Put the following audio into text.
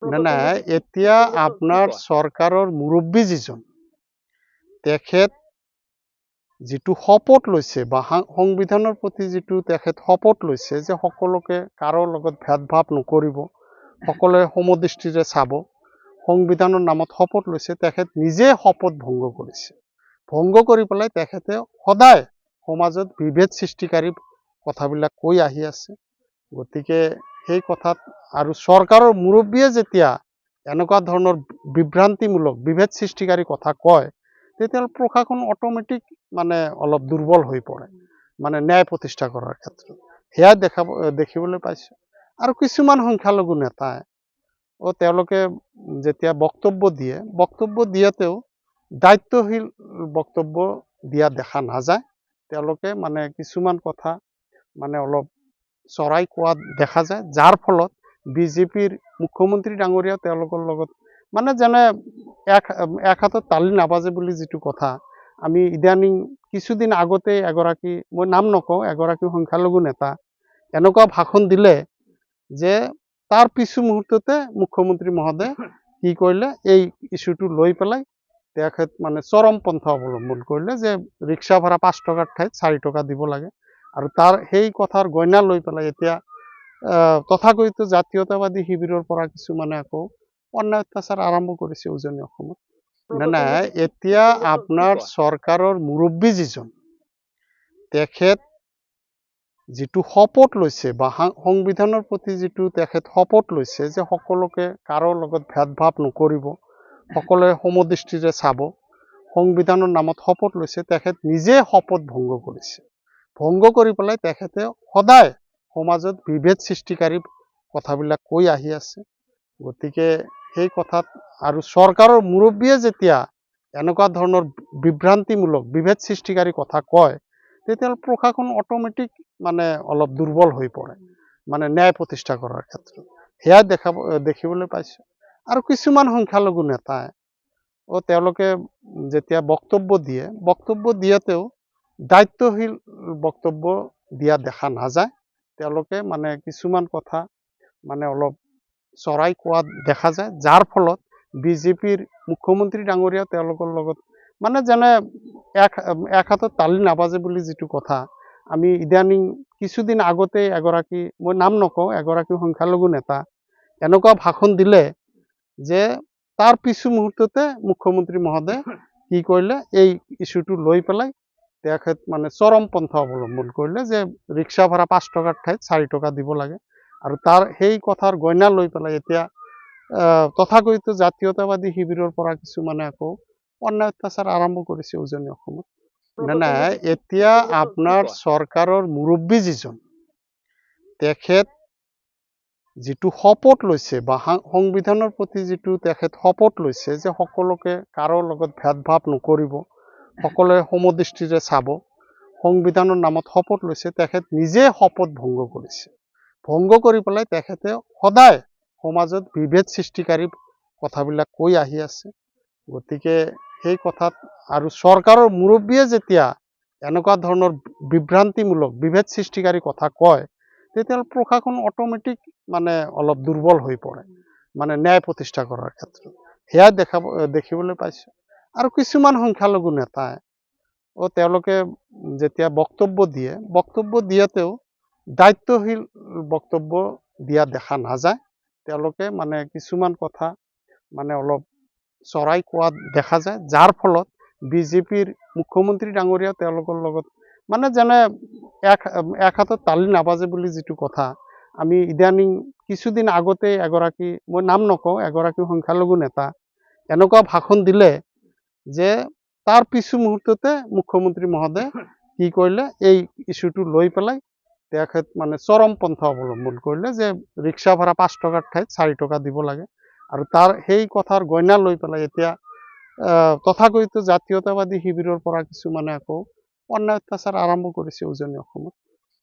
না এতিয়া আপোনাৰ চৰকাৰৰ মুৰব্বী যিজন তেখেত যিটো শপত লৈছে বা সংবিধানৰ প্ৰতি যিটো তেখেত শপত লৈছে যে সকলোকে কাৰো লগত ভেদভাৱ নকৰিব, সকলোৱে সমদৃষ্টিৰে চাব, সংবিধানৰ নামত শপত লৈছে, তেখেত নিজে শপত ভংগ কৰিছে। ভংগ কৰি পেলাই তেখেতে সদায় সমাজত বিভেদ সৃষ্টিকাৰী কথাবিলাক কৈ আহি আছে। গতিকে সেই কথাত আৰু চৰকাৰৰ মুৰব্বীয়ে যেতিয়া এনেকুৱা ধৰণৰ বিভ্ৰান্তিমূলক বিভেদ সৃষ্টিকাৰী কথা কয়, তেতিয়াহ'লে প্ৰশাসন অট'মেটিক অলপ দুৰ্বল হৈ পৰে, ন্যায় প্ৰতিষ্ঠা কৰাৰ ক্ষেত্ৰত। সেয়া দেখিবলৈ পাইছোঁ। আৰু কিছুমান সংখ্যালঘু নেতাই তেওঁলোকে যেতিয়া বক্তব্য দিয়াতেও দায়িত্বশীল বক্তব্য দিয়া দেখা নাযায়। তেওঁলোকে কিছুমান কথা অলপ চৰাই কোৱা দেখা যায়, যাৰ ফলত বিজেপিৰ মুখ্যমন্ত্ৰী ডাঙৰীয়াও তেওঁলোকৰ লগত যেনে এক হাতত তালি নাবাজে বুলি যিটো কথা, আমি ইদানিং কিছুদিন আগতে এগৰাকী, মই নাম নকওঁ, এগৰাকী সংখ্যালঘু নেতা এনেকুৱা ভাষণ দিলে যে তাৰ কিছু মুহূৰ্ততে মুখ্যমন্ত্ৰী মহোদয়ে কি কৰিলে, এই ইছ্যুটো লৈ পেলাই তেখেত চৰম পন্থা অৱলম্বন কৰিলে যে ৰিক্সা ভাড়া 5 টকাৰ ঠাইত 4 টকা দিব লাগে। আৰু তাৰ সেই কথাৰ গইনা লৈ পেলাই এতিয়া তথাকথিত জাতীয়তাবাদী শিবিৰৰ পৰা কিছুমানে আকৌ অন্যায় অত্যাচাৰ আৰম্ভ কৰিছে উজনি অসমত। না এতিয়া আপোনাৰ চৰকাৰৰ মুৰব্বী যিজন তেখেত যিটো শপত লৈছে বা সংবিধানৰ প্ৰতি যিটো তেখেত শপত লৈছে যে সকলোকে কাৰো লগত ভেদভাৱ নকৰিব, সকলোৱে সমদৃষ্টিৰে চাব, সংবিধানৰ নামত শপত লৈছে, তেখেত নিজে শপত ভংগ কৰিছে। ভংগ কৰি পেলাই তেখেতে সদায় সমাজত বিভেদ সৃষ্টিকাৰী কথাবিলাক কৈ আহি আছে। গতিকে সেই কথাত আৰু চৰকাৰৰ মুৰব্বীয়ে যেতিয়া এনেকুৱা ধৰণৰ বিভ্ৰান্তিমূলক বিভেদ সৃষ্টিকাৰী কথা কয়, তেতিয়াহ'লে প্ৰশাসন অট'মেটিক অলপ দুৰ্বল হৈ পৰে, ন্যায় প্ৰতিষ্ঠা কৰাৰ ক্ষেত্ৰত। সেয়া দেখিবলৈ পাইছোঁ। আৰু কিছুমান সংখ্যালঘু নেতাই তেওঁলোকে যেতিয়া বক্তব্য দিয়াতেও দায়িত্বশীল বক্তব্য দিয়া দেখা নাযায়। তেওঁলোকে কিছুমান কথা অলপ চৰাই কোৱা দেখা যায়, যাৰ ফলত বিজেপিৰ মুখ্যমন্ত্ৰী ডাঙৰীয়াও তেওঁলোকৰ লগত যেনে এক হাতত তালি নাবাজে বুলি যিটো কথা, আমি ইদানিং কিছুদিন আগতে এগৰাকী, মই নাম নকওঁ, এগৰাকী সংখ্যালঘু নেতা এনেকুৱা ভাষণ দিলে যে তাৰ কিছু মুহূৰ্ততে মুখ্যমন্ত্ৰী মহোদয়ে কি কৰিলে, এই ইছ্যুটো লৈ পেলাই তেখেত চৰম পন্থা অৱলম্বন কৰিলে যে ৰিক্সা ভাড়া 5 টকাৰ ঠাইত 4 টকা দিব লাগে। আৰু তাৰ সেই কথাৰ গইনা লৈ পেলাই এতিয়া তথাকথিত জাতীয়তাবাদী শিবিৰৰ পৰা কিছুমানে আকৌ অন্যায় অত্যাচাৰ আৰম্ভ কৰিছে উজনি অসমত। না এতিয়া আপোনাৰ চৰকাৰৰ মুৰব্বী যিজন তেখেত যিটো শপত লৈছে বা সংবিধানৰ প্ৰতি যিটো তেখেত শপত লৈছে যে সকলোকে কাৰো লগত ভেদভাৱ নকৰিব, সকলোৱে সমদৃষ্টিৰে চাব, সংবিধানৰ নামত শপত লৈছে, তেখেত নিজে শপত ভংগ কৰিছে। ভংগ কৰি পেলাই তেখেতে সদায় সমাজত বিভেদ সৃষ্টিকাৰী কথাবিলাক কৈ আহি আছে। গতিকে সেই কথাত আৰু চৰকাৰৰ মুৰব্বীয়ে যেতিয়া এনেকুৱা ধৰণৰ বিভ্ৰান্তিমূলক বিভেদ সৃষ্টিকাৰী কথা কয়, তেতিয়াহ'লে প্ৰশাসন অট'মেটিক অলপ দুৰ্বল হৈ পৰে, ন্যায় প্ৰতিষ্ঠা কৰাৰ ক্ষেত্ৰত। সেয়া দেখিবলৈ পাইছোঁ। আৰু কিছুমান সংখ্যালঘু নেতাই তেওঁলোকে যেতিয়া বক্তব্য দিয়াতেও দায়িত্বশীল বক্তব্য দিয়া দেখা নাযায়। তেওঁলোকে কিছুমান কথা অলপ চৰাই কোৱা দেখা যায়, যাৰ ফলত বিজেপিৰ মুখ্যমন্ত্ৰী ডাঙৰীয়াও তেওঁলোকৰ লগত যেনে এক হাতত তালি নাবাজে বুলি যিটো কথা, আমি ইদানিং কিছুদিন আগতে এগৰাকী, মই নাম নকওঁ, এগৰাকী সংখ্যালঘু নেতা এনেকুৱা ভাষণ দিলে যে তাৰ কিছু মুহূৰ্ততে মুখ্যমন্ত্ৰী মহোদয়ে কি কৰিলে, এই ইছ্যুটো লৈ পেলাই তেখেত চৰম পন্থা অৱলম্বন কৰিলে যে ৰিক্সা ভাড়া 5 টকাৰ ঠাইত 4 টকা দিব লাগে। আৰু তাৰ সেই কথাৰ গইনা লৈ পেলাই এতিয়া তথাকথিত জাতীয়তাবাদী শিবিৰৰ পৰা কিছুমানে আকৌ অন্যায় অত্যাচাৰ আৰম্ভ কৰিছে উজনি অসমত।